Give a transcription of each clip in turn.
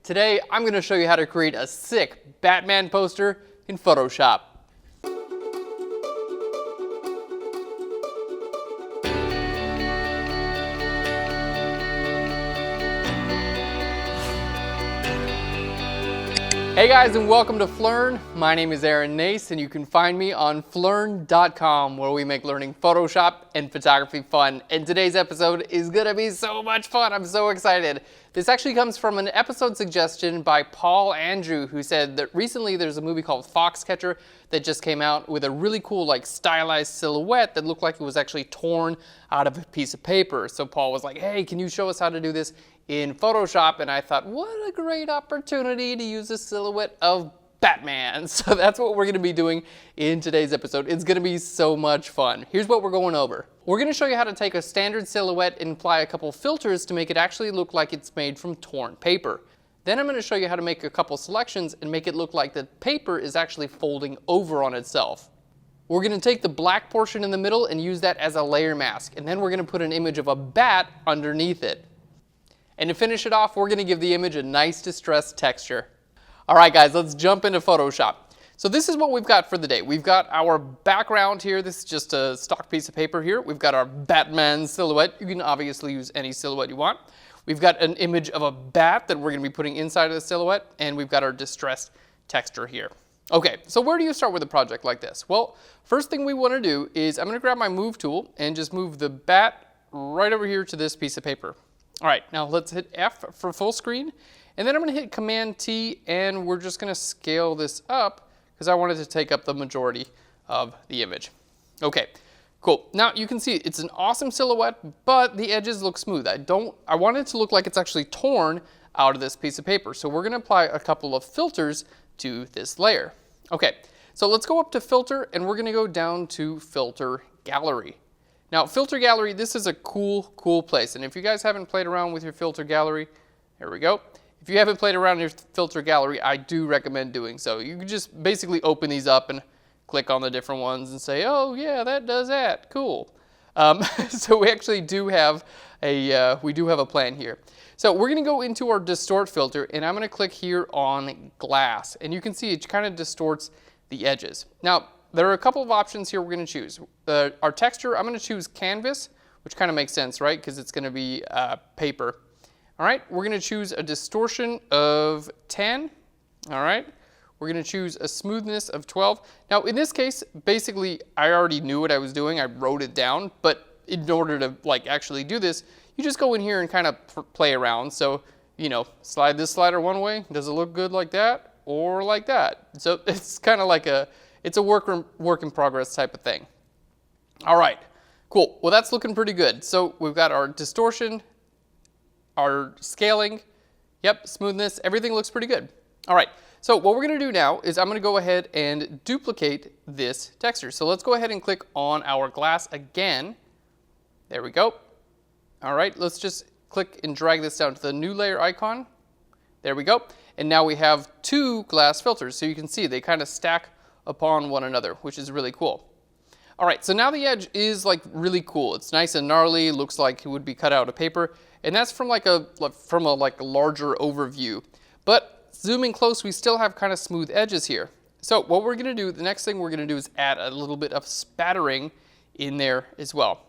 Today, I'm going to show you how to create a sick Batman poster in Photoshop. Hey guys, and welcome to Phlearn. My name is Aaron Nace, and you can find me on Phlearn.com, where we make learning Photoshop and photography fun. And today's episode is gonna be so much fun. I'm so excited. This actually comes from an episode suggestion by Paul Andrew, who said that recently there's a movie called Foxcatcher that just came out with a really cool, stylized silhouette that looked like it was actually torn out of a piece of paper. So Paul was like, hey, can you show us how to do this in Photoshop? And I thought, what a great opportunity to use a silhouette of Batman. So that's what we're gonna be doing in today's episode. It's gonna be so much fun. Here's what we're going over. We're gonna show you how to take a standard silhouette and apply a couple filters to make it actually look like it's made from torn paper. Then I'm gonna show you how to make a couple selections and make it look like the paper is actually folding over on itself. We're gonna take the black portion in the middle and use that as a layer mask. And then we're gonna put an image of a bat underneath it. And to finish it off, we're gonna give the image a nice distressed texture. All right, guys, let's jump into Photoshop. So this is what we've got for the day. We've got our background here. This is just a stock piece of paper here. We've got our Batman silhouette. You can obviously use any silhouette you want. We've got an image of a bat that we're gonna be putting inside of the silhouette, and we've got our distressed texture here. Okay, so where do you start with a project like this? Well, first thing we wanna do is I'm gonna grab my move tool and just move the bat right over here to this piece of paper. All right, now let's hit F for full screen, and then I'm gonna hit Command T, and we're just gonna scale this up because I wanted to take up the majority of the image. Okay, cool. Now you can see it's an awesome silhouette, but the edges look smooth. I want it to look like it's actually torn out of this piece of paper. So we're gonna apply a couple of filters to this layer. Okay, so let's go up to Filter, and we're gonna go down to Filter Gallery. Now, Filter Gallery, this is a cool place. And if you guys haven't played around with your Filter Gallery, here we go. If you haven't played around in your Filter Gallery, I do recommend doing so. You can just basically open these up and click on the different ones and say, oh yeah, that does that, cool. So we actually do have a plan here. So we're gonna go into our distort filter, and I'm gonna click here on glass. And you can see it kind of distorts the edges. Now, there are a couple of options here we're gonna choose. Our texture, I'm gonna choose canvas, which kind of makes sense, right? Because it's gonna be paper. All right, we're gonna choose a distortion of 10. All right, we're gonna choose a smoothness of 12. Now, in this case, basically, I already knew what I was doing. I wrote it down, but in order to actually do this, you just go in here and kind of play around. So, slide this slider one way. Does it look good like that or like that? So it's kind of like it's a work in progress type of thing. All right, cool. Well, that's looking pretty good. So we've got our distortion, our scaling, yep, smoothness, everything looks pretty good. All right, so what we're gonna do now is I'm gonna go ahead and duplicate this texture. So let's go ahead and click on our glass again. There we go. All right, let's just click and drag this down to the new layer icon. There we go. And now we have two glass filters. So you can see they kind of stack upon one another, which is really cool. All right, so now the edge is really cool. It's nice and gnarly, looks like it would be cut out of paper. And that's from a larger overview. But zooming close, we still have kind of smooth edges here. So what we're gonna do, the next thing we're gonna do is add a little bit of spattering in there as well.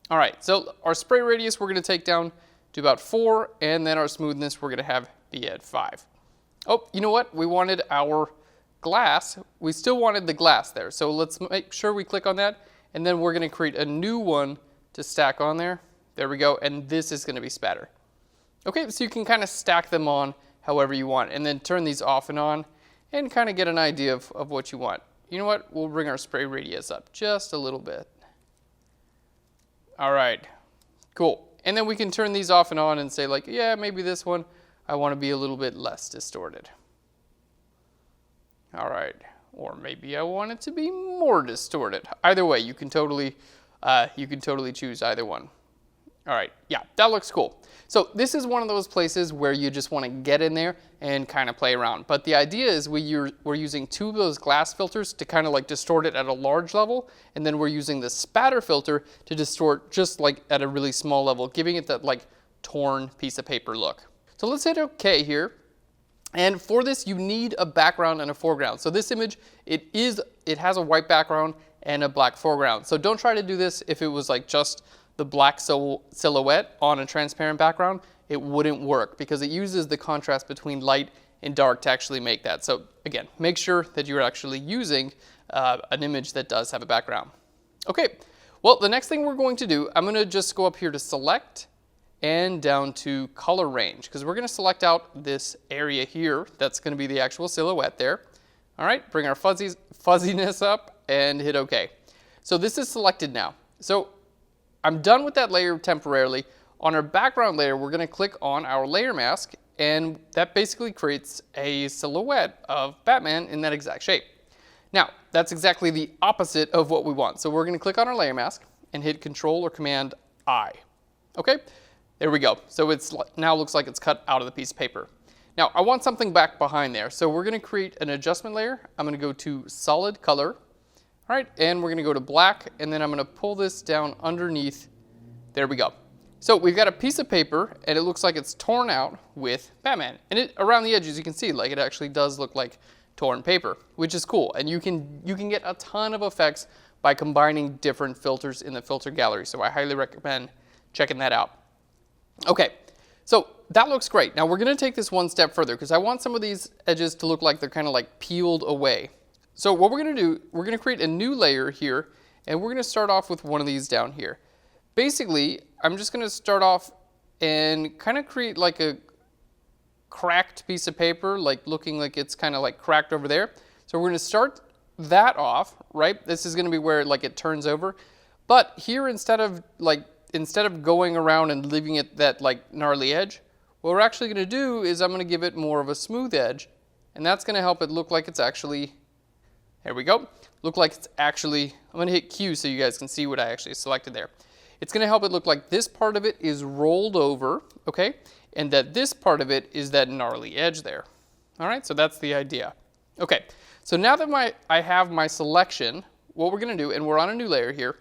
All right, so our spray radius we're gonna take down to about 4, and then our smoothness we're gonna be at 5. Oh, you know what? We wanted our glass. We still wanted the glass there. So let's make sure we click on that, and then we're gonna create a new one to stack on there. There we go, and this is gonna be spatter. Okay, so you can kind of stack them on however you want, and then turn these off and on, and kind of get an idea of what you want. You know what? We'll bring our spray radius up just a little bit. All right, cool. And then we can turn these off and on and say yeah, maybe this one, I wanna be a little bit less distorted. All right, or maybe I want it to be more distorted. Either way, you can totally choose either one. All right, yeah, that looks cool. So this is one of those places where you just want to get in there and kind of play around. But the idea is we're using two of those glass filters to kind of distort it at a large level, and then we're using the spatter filter to distort just at a really small level, giving it that torn piece of paper look. So let's hit OK here. And for this, you need a background and a foreground. So this image, it has a white background and a black foreground. So don't try to do this if it was like just the black silhouette on a transparent background. It wouldn't work because it uses the contrast between light and dark to actually make that. So again, make sure that you're actually using an image that does have a background. Okay, well, the next thing we're going to do, I'm going to just go up here to select and down to color range, because we're going to select out this area here. That's going to be the actual silhouette there. All right, bring our fuzziness up and hit OK. So this is selected now. So I'm done with that layer temporarily. On our background layer, we're going to click on our layer mask, and that basically creates a silhouette of Batman in that exact shape. Now, that's exactly the opposite of what we want. So we're going to click on our layer mask and hit Control or Command I. Okay, there we go. So it's now looks like it's cut out of the piece of paper. Now, I want something back behind there. So we're going to create an adjustment layer. I'm going to go to Solid Color. All right, and we're going to go to Black, and then I'm going to pull this down underneath. There we go. So we've got a piece of paper, and it looks like it's torn out with Batman. And around the edges, you can see like it actually does look like torn paper, which is cool. And you can get a ton of effects by combining different filters in the filter gallery. So I highly recommend checking that out. Okay, so that looks great. Now we're going to take this one step further because I want some of these edges to look like they're kind of like peeled away. So what we're going to do, we're going to create a new layer here, and we're going to start off with one of these down here. Basically, I'm just going to start off and kind of create like a cracked piece of paper, like looking like it's kind of like cracked over there. So we're going to start that off, right? This is going to be where like it turns over. But here, instead of going around and leaving it that like gnarly edge, what we're actually going to do is I'm going to give it more of a smooth edge, and that's going to help it look like it's actually, there we go, look like it's actually, I'm going to hit Q so you guys can see what I actually selected there. It's going to help it look like this part of it is rolled over, okay, and that this part of it is that gnarly edge there. All right, so that's the idea. Okay, so now that I have my selection, what we're going to do, and we're on a new layer here,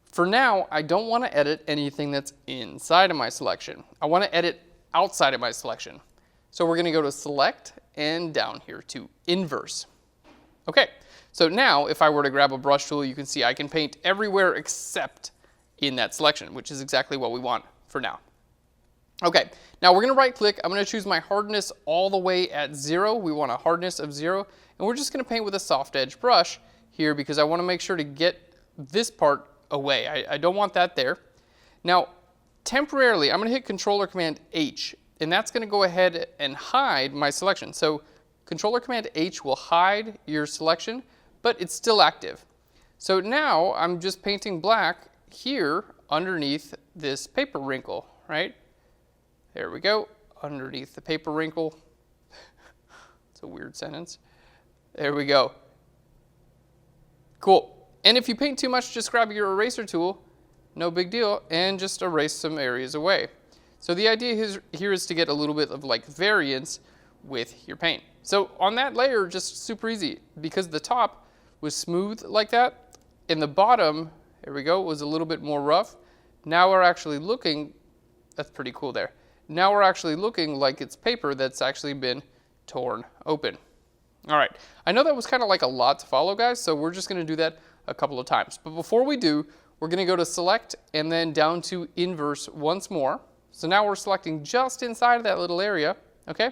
for now, I don't want to edit anything that's inside of my selection. I want to edit outside of my selection. So we're going to go to Select and down here to Inverse. Okay, so now if I were to grab a brush tool, you can see I can paint everywhere except in that selection, which is exactly what we want for now. Okay, now we're going to right click. I'm going to choose my hardness all the way at 0. We want a hardness of 0. And we're just going to paint with a soft edge brush here because I want to make sure to get this part away. I don't want that there. Now, temporarily, I'm going to hit Control or Command H, and that's going to go ahead and hide my selection. So Control or Command H will hide your selection, but it's still active. So now I'm just painting black here underneath this paper wrinkle, right? There we go, underneath the paper wrinkle. It's a weird sentence. There we go. Cool. And if you paint too much, just grab your eraser tool, no big deal, and just erase some areas away. So the idea here is to get a little bit of like variance with your paint. So on that layer, just super easy, because the top was smooth like that, and the bottom, there we go, was a little bit more rough. Now we're actually looking, that's pretty cool there. Now we're actually looking like it's paper that's actually been torn open. All right, I know that was kind of like a lot to follow, guys, so we're just going to do that a couple of times. But before we do, we're going to go to Select and then down to Inverse once more. So now we're selecting just inside of that little area, okay?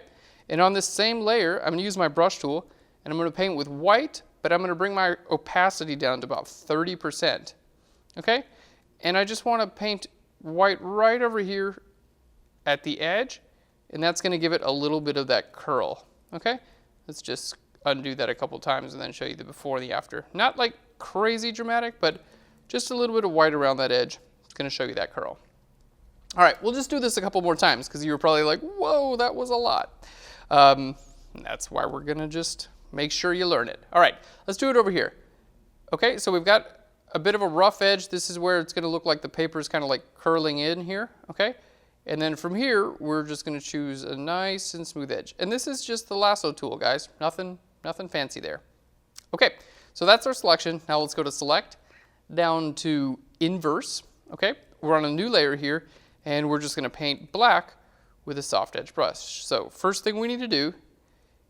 And on this same layer, I'm going to use my brush tool, and I'm going to paint with white, but I'm going to bring my opacity down to about 30%, okay? And I just want to paint white right over here at the edge, and that's going to give it a little bit of that curl, okay? Let's just undo that a couple times and then show you the before and the after. Not like crazy dramatic, but just a little bit of white around that edge. It's going to show you that curl. All right, we'll just do this a couple more times because you were probably like, whoa, that was a lot. That's why we're going to just make sure you learn it. All right, let's do it over here. Okay, so we've got a bit of a rough edge. This is where it's going to look like the paper is kind of like curling in here, okay? And then from here, we're just going to choose a nice and smooth edge. And this is just the lasso tool, guys. Nothing fancy there. Okay, so that's our selection. Now let's go to Select, down to Inverse, okay? We're on a new layer here, and we're just going to paint black with a soft edge brush. So first thing we need to do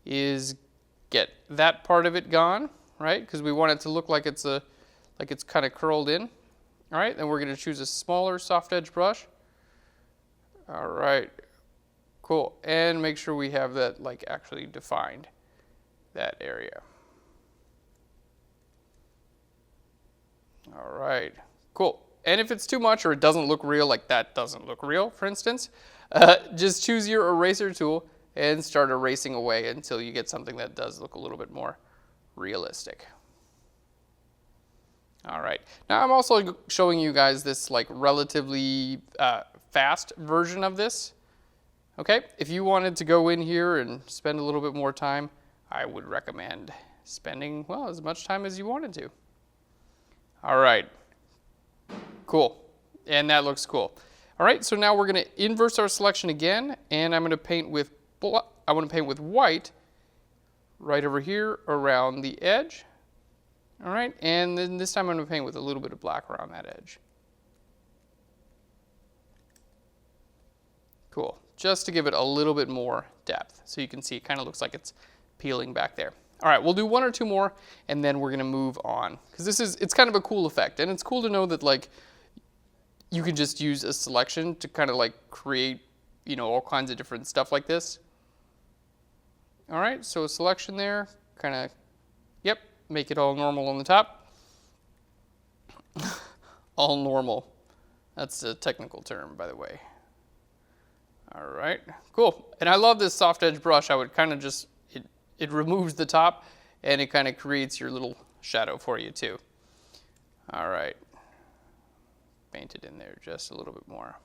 is get that part of it gone, right? Because we want it to look like it's kind of curled in. All right, then we're going to choose a smaller soft edge brush. All right, cool. And make sure we have that like actually defined, that area. All right, cool. And if it's too much or it doesn't look real, like that doesn't look real, for instance, just choose your eraser tool and start erasing away until you get something that does look a little bit more realistic. All right, now I'm also showing you guys this like relatively fast version of this. Okay, if you wanted to go in here and spend a little bit more time, I would recommend spending, well, as much time as you wanted to. All right, cool, and that looks cool. All right, so now we're going to inverse our selection again, and I'm going to paint with white right over here around the edge. All right, and then this time I'm going to paint with a little bit of black around that edge. Cool, just to give it a little bit more depth. So you can see it kind of looks like it's peeling back there. All right, we'll do one or two more, and then we're going to move on. Because it's kind of a cool effect, and it's cool to know that like you can just use a selection to kind of like create, you know, all kinds of different stuff like this. All right, so a selection there, kind of, yep. Make it all normal on the top. All normal. That's a technical term, by the way. All right, cool. And I love this soft edge brush. I would kind of just, it removes the top and it kind of creates your little shadow for you too. All right. Paint it in there just a little bit more.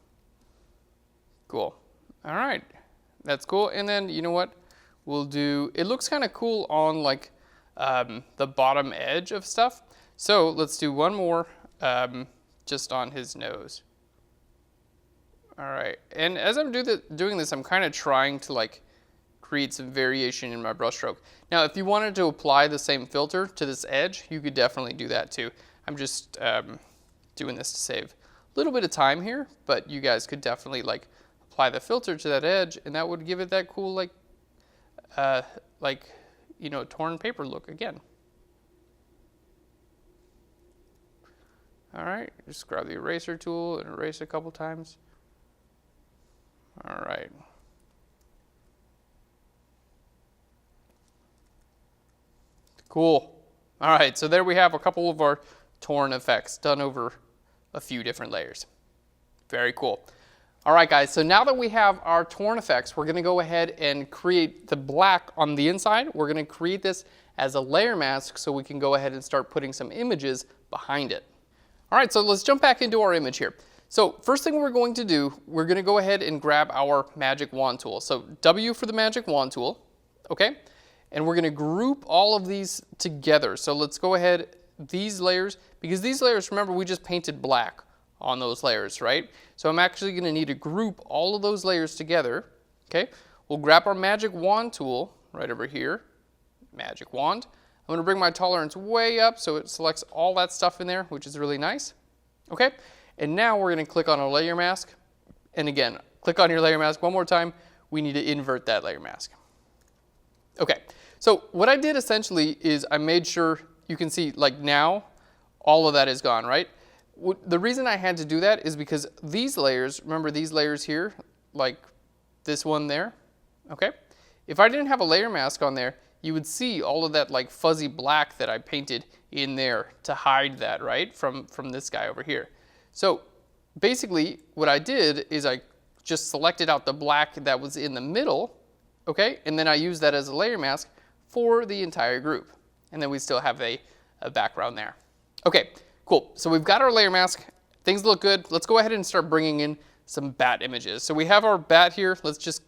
Cool. All right, that's cool. And then, you know what? We'll do, it looks kind of cool on like, the bottom edge of stuff. So let's do one more just on his nose. All right, and as I'm doing this, I'm kind of trying to like create some variation in my brush stroke. Now, if you wanted to apply the same filter to this edge, you could definitely do that too. I'm just doing this to save a little bit of time here, but you guys could definitely like apply the filter to that edge, and that would give it that cool like you know, torn paper look again. All right, just grab the eraser tool and erase a couple times. All right. Cool. All right, so there we have a couple of our torn effects done over a few different layers. Very cool. All right, guys, so now that we have our torn effects, we're going to go ahead and create the black on the inside. We're going to create this as a layer mask so we can go ahead and start putting some images behind it. All right, so let's jump back into our image here. So first thing we're going to do, we're going to go ahead and grab our magic wand tool. So W for the magic wand tool, okay? And we're going to group all of these together. So let's go ahead, these layers, because these layers, remember, we just painted black on those layers, right? So I'm actually going to need to group all of those layers together, okay? We'll grab our magic wand tool right over here, magic wand. I'm going to bring my tolerance way up so it selects all that stuff in there, which is really nice, okay? And now we're going to click on our layer mask. And again, click on your layer mask one more time. We need to invert that layer mask. Okay, so what I did essentially is I made sure you can see like now all of that is gone, right? The reason I had to do that is because these layers, remember these layers here, like this one there, okay? If I didn't have a layer mask on there, you would see all of that like fuzzy black that I painted in there to hide that, right, from this guy over here. So basically what I did is I just selected out the black that was in the middle, okay? And then I used that as a layer mask for the entire group. And then we still have a background there. Okay. Cool, so we've got our layer mask, things look good. Let's go ahead and start bringing in some bat images. So we have our bat here, let's just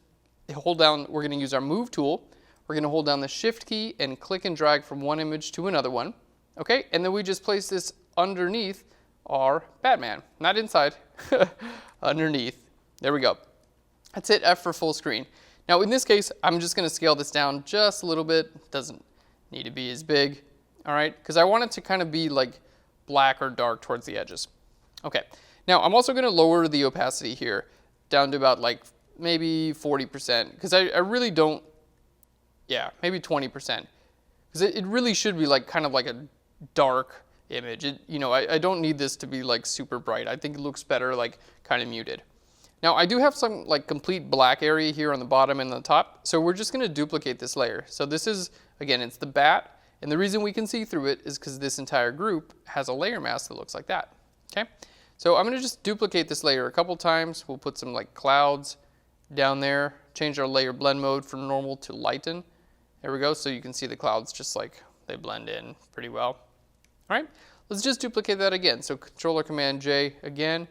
hold down, we're gonna use our move tool. We're gonna hold down the shift key and click and drag from one image to another one. Okay, and then we just place this underneath our Batman, not inside, underneath. There we go. That's it, F for full screen. Now in this case, I'm just gonna scale this down just a little bit. Doesn't need to be as big, all right? Because I want it to kind of be like black or dark towards the edges. Okay, now I'm also gonna lower the opacity here down to about like maybe 40%, because I really don't Yeah, maybe 20%. Because it really should be like kind of like a dark image. I don't need this to be like super bright. I think it looks better like kind of muted. Now I do have some like complete black area here on the bottom and the top. So we're just going to duplicate this layer. So this is, again, it's the bat. And the reason we can see through it is because this entire group has a layer mask that looks like that. Okay. So I'm going to just duplicate this layer a couple times. We'll put some like clouds down there. Change our layer blend mode from normal to lighten. There we go. So you can see the clouds just like they blend in pretty well. All right, let's just duplicate that again. So Control or Command J again,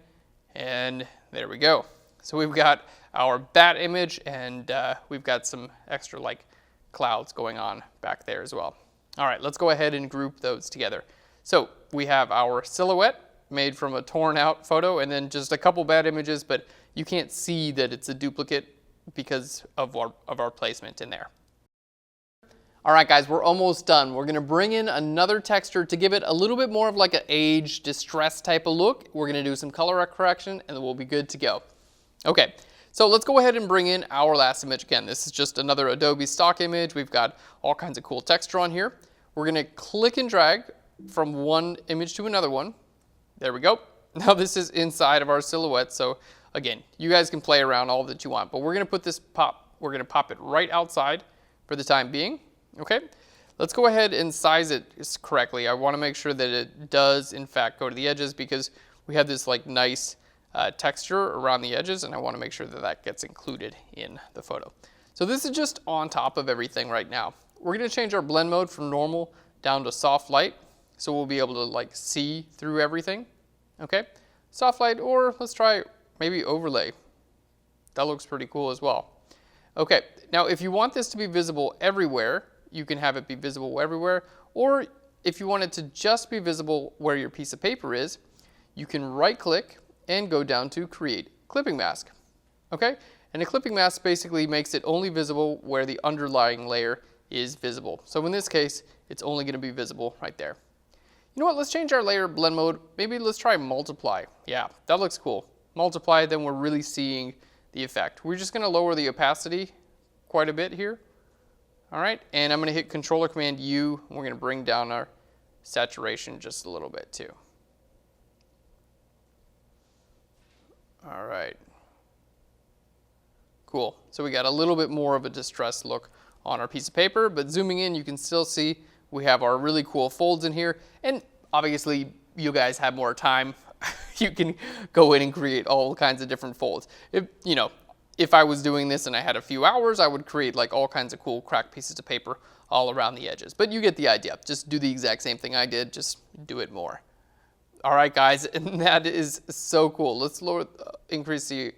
and there we go. So we've got our bat image, and we've got some extra like clouds going on back there as well. All right, let's go ahead and group those together. So we have our silhouette made from a torn out photo, and then just a couple bat images, but you can't see that it's a duplicate because of our placement in there. All right, guys, we're almost done. We're going to bring in another texture to give it a little bit more of like an age distress type of look. We're going to do some color correction, and then we'll be good to go. Okay, so let's go ahead and bring in our last image again. This is just another Adobe stock image. We've got all kinds of cool texture on here. We're going to click and drag from one image to another one. There we go. Now this is inside of our silhouette. So again, you guys can play around all that you want, but we're going to put this we're going to pop it right outside for the time being. Okay, let's go ahead and size it correctly. I want to make sure that it does in fact go to the edges because we have this like nice texture around the edges, and I want to make sure that that gets included in the photo. So this is just on top of everything right now. We're going to change our blend mode from normal down to soft light, so we'll be able to like see through everything. Okay, soft light, or let's try maybe overlay. That looks pretty cool as well. Okay, now if you want this to be visible everywhere, you can have it be visible everywhere, or if you want it to just be visible where your piece of paper is, you can right click and go down to Create Clipping Mask. Okay, and a clipping mask basically makes it only visible where the underlying layer is visible. So in this case, it's only going to be visible right there. You know what, let's change our layer blend mode. Maybe let's try multiply. Yeah, that looks cool. Multiply, then we're really seeing the effect. We're just going to lower the opacity quite a bit here. All right, and I'm going to hit Control or Command U. We're going to bring down our saturation just a little bit too. All right. Cool. So we got a little bit more of a distressed look on our piece of paper, but zooming in, you can still see we have our really cool folds in here. And obviously, you guys have more time. You can go in and create all kinds of different folds. If I was doing this and I had a few hours, I would create like all kinds of cool cracked pieces of paper all around the edges. But you get the idea. Just do the exact same thing I did, just do it more. All right, guys, and that is so cool. Let's increase the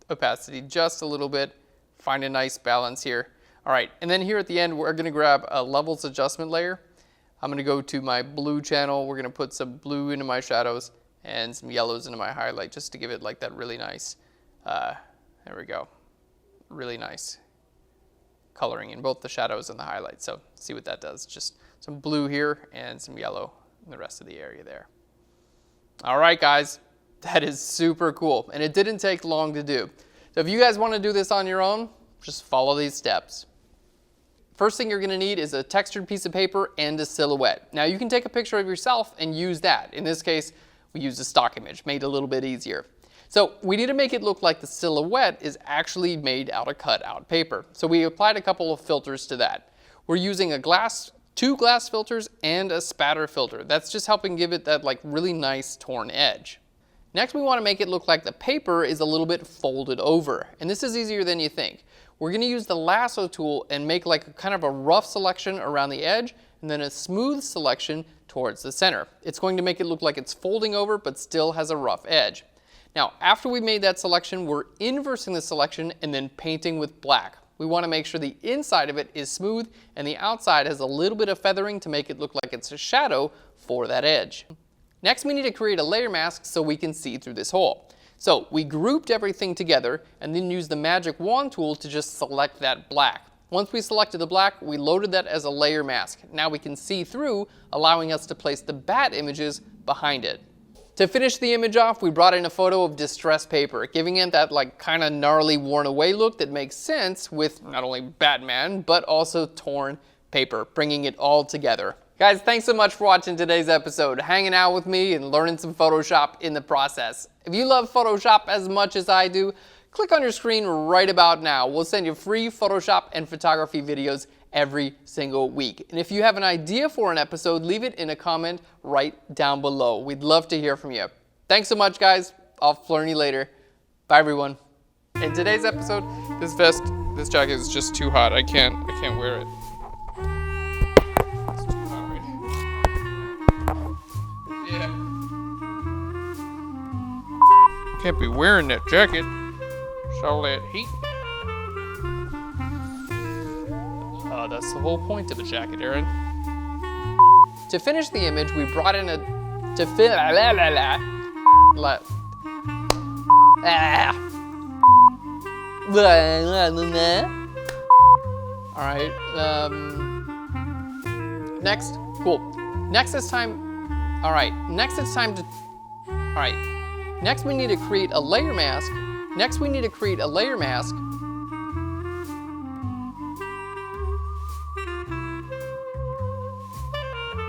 opacity just a little bit, find a nice balance here. All right, and then here at the end, we're going to grab a levels adjustment layer. I'm going to go to my blue channel. We're going to put some blue into my shadows and some yellows into my highlight just to give it like that really nice, there we go, really nice coloring in both the shadows and the highlights. So see what that does. Just some blue here and some yellow in the rest of the area there. All right, guys, that is super cool, and it didn't take long to do. So if you guys want to do this on your own, just follow these steps. First thing you're going to need is a textured piece of paper and a silhouette. Now you can take a picture of yourself and use that. In this case, we used a stock image, made it a little bit easier. So we need to make it look like the silhouette is actually made out of cut out paper. So we applied a couple of filters to that. We're using two glass filters and a spatter filter. That's just helping give it that like really nice torn edge. Next, we want to make it look like the paper is a little bit folded over. And this is easier than you think. We're going to use the lasso tool and make like a kind of a rough selection around the edge and then a smooth selection towards the center. It's going to make it look like it's folding over but still has a rough edge. Now, after we made that selection, we're inversing the selection and then painting with black. We want to make sure the inside of it is smooth and the outside has a little bit of feathering to make it look like it's a shadow for that edge. Next, we need to create a layer mask so we can see through this hole. So we grouped everything together and then used the magic wand tool to just select that black. Once we selected the black, we loaded that as a layer mask. Now we can see through, allowing us to place the bat images behind it. To finish the image off, we brought in a photo of distressed paper, giving it that like kind of gnarly, worn away look that makes sense with not only Batman, but also torn paper, bringing it all together. Guys, thanks so much for watching today's episode, hanging out with me and learning some Photoshop in the process. If you love Photoshop as much as I do, click on your screen right about now. We'll send you free Photoshop and photography videos every single week. And if you have an idea for an episode, leave it in a comment right down below. We'd love to hear from you. Thanks so much, guys. I'll Phlearn you later. Bye, everyone. In today's episode, this jacket is just too hot. I can't wear it. It's too hot right here. Yeah. Can't be wearing that jacket. It's all that heat. That's the whole point of a jacket, Aaron. To finish the image, we brought in a... Alright, next, cool. Next it's time to... Next we need to create a layer mask.